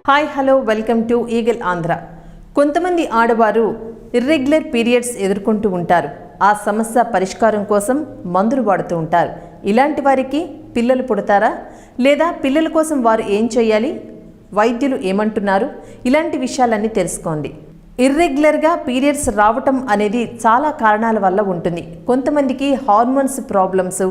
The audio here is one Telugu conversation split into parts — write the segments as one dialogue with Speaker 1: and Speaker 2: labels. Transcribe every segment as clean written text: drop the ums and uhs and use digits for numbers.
Speaker 1: Hi hello welcome to eagle Andhra. కొంతమంది ఆడవారు ఇర్రెగ్యులర్ పీరియడ్స్ ఎదుర్కొంటూ ఉంటారు. ఆ సమస్య పరిష్కారం కోసం మందులు వాడుతూ ఉంటారు. ఇలాంటి వారికి పిల్లలు పుడతారా, లేదా పిల్లల కోసం వారు ఏం చేయాలి, వైద్యులు ఏమంటున్నారు, ఇలాంటి విషయాలన్నీ తెలుసుకోండి. ఇర్రెగ్యులర్గా పీరియడ్స్ రావటం అనేది చాలా కారణాల వల్ల ఉంటుంది. కొంతమందికి హార్మోన్స్ ప్రాబ్లమ్స్,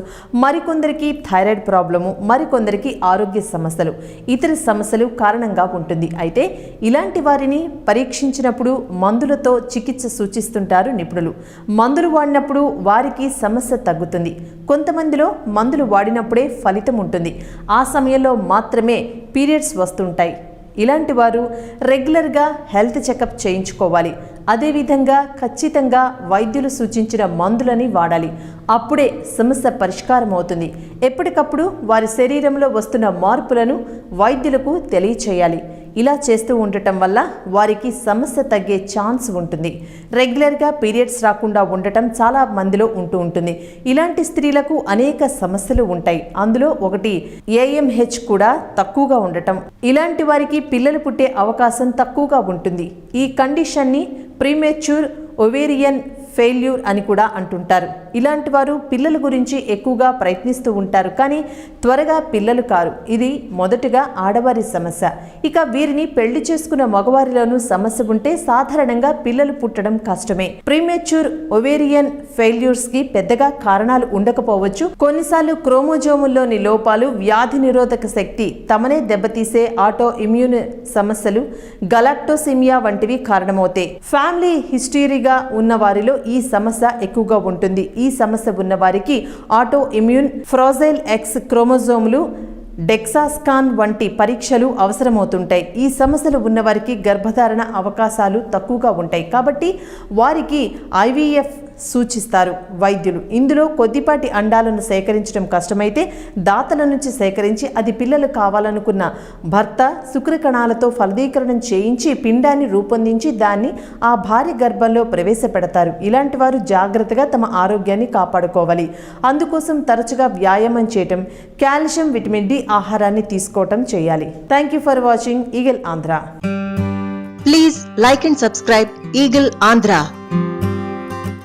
Speaker 1: మరికొందరికి థైరాయిడ్ ప్రాబ్లము, మరికొందరికి ఆరోగ్య సమస్యలు, ఇతర సమస్యలు కారణంగా ఉంటుంది. అయితే ఇలాంటి వారిని పరీక్షించినప్పుడు మందులతో చికిత్స సూచిస్తుంటారు నిపుణులు. మందులు వాడినప్పుడు వారికి సమస్య తగ్గుతుంది. కొంతమందిలో మందులు వాడినప్పుడే ఫలితం ఉంటుంది. ఆ సమయంలో మాత్రమే పీరియడ్స్ వస్తుంటాయి. ఇలాంటి వారు రెగ్యులర్గా హెల్త్ చెకప్ చేయించుకోవాలి. అదేవిధంగా ఖచ్చితంగా వైద్యులు సూచించిన మందులని వాడాలి. అప్పుడే సమస్య పరిష్కారం అవుతుంది. ఎప్పటికప్పుడు వారి శరీరంలో వస్తున్న మార్పులను వైద్యులకు తెలియచేయాలి. ఇలా చేస్తూ ఉండటం వల్ల వారికి సమస్య తగ్గే ఛాన్స్ ఉంటుంది. రెగ్యులర్గా పీరియడ్స్ రాకుండా ఉండటం చాలా మందిలో ఉంటుంది. ఇలాంటి స్త్రీలకు అనేక సమస్యలు ఉంటాయి. అందులో ఒకటి AMH కూడా తక్కువగా ఉండటం. ఇలాంటి వారికి పిల్లలు పుట్టే అవకాశం తక్కువగా ఉంటుంది. ఈ కండిషన్ని ప్రీమెచ్యూర్ ఓవేరియన్ ఫెయిల్యూర్ అని కూడా అంటుంటారు. ఇలాంటి వారు పిల్లల గురించి ఎక్కువగా ప్రయత్నిస్తూ ఉంటారు, కానీ త్వరగా పిల్లలు కారు. ఇది మొదటగా ఆడవారి సమస్య. ఇక వీరిని పెళ్లి చేసుకున్న మగవారిలోనూ సమస్య ఉంటే సాధారణంగా పిల్లలు పుట్టడం కష్టమే. ప్రీమెచ్యూర్ ఓవేరియన్ ఫెయిల్యూర్స్ కి పెద్దగా కారణాలు ఉండకపోవచ్చు. కొన్నిసార్లు క్రోమోజోముల్లోని లోపాలు, వ్యాధి నిరోధక శక్తి తమనే దెబ్బతీసే ఆటో ఇమ్యూన్ సమస్యలు, గలాక్టోసిమియా వంటివి కారణమవుతాయి. ఫ్యామిలీ హిస్టరీగా ఉన్న వారిలో ఈ సమస్య ఎక్కువగా ఉంటుంది. ఈ సమస్య ఉన్న వారికి ఆటో ఇమ్యూన్, ఫ్రాజైల్ X క్రోమోజోములు, డెక్సాస్కాన్ వంటి పరీక్షలు అవసరమవుతుంటాయి. ఈ సమస్యలు ఉన్నవారికి గర్భధారణ అవకాశాలు తక్కువగా ఉంటాయి. కాబట్టి వారికి IVF సూచిస్తారు వైద్యులు. ఇందులో కొద్దిపాటి అండాలను సేకరించడం కష్టమైతే దాతల నుంచి సేకరించి అది పిల్లలు కావాలనుకున్న భర్త శుక్రకణాలతో ఫలదీకరణం చేయించి పిండాన్ని రూపొందించి దాన్ని ఆ భార్య గర్భంలో ప్రవేశపెడతారు. ఇలాంటి వారు జాగ్రత్తగా తమ ఆరోగ్యాన్ని కాపాడుకోవాలి. అందుకోసం తరచుగా వ్యాయామం చేయటం, కాల్షియం, విటమిన్ D ఆహారాన్ని తీసుకోవటం చేయాలి. Thank you for watching eagle Andhra.
Speaker 2: Please like and subscribe Eagle Andhra.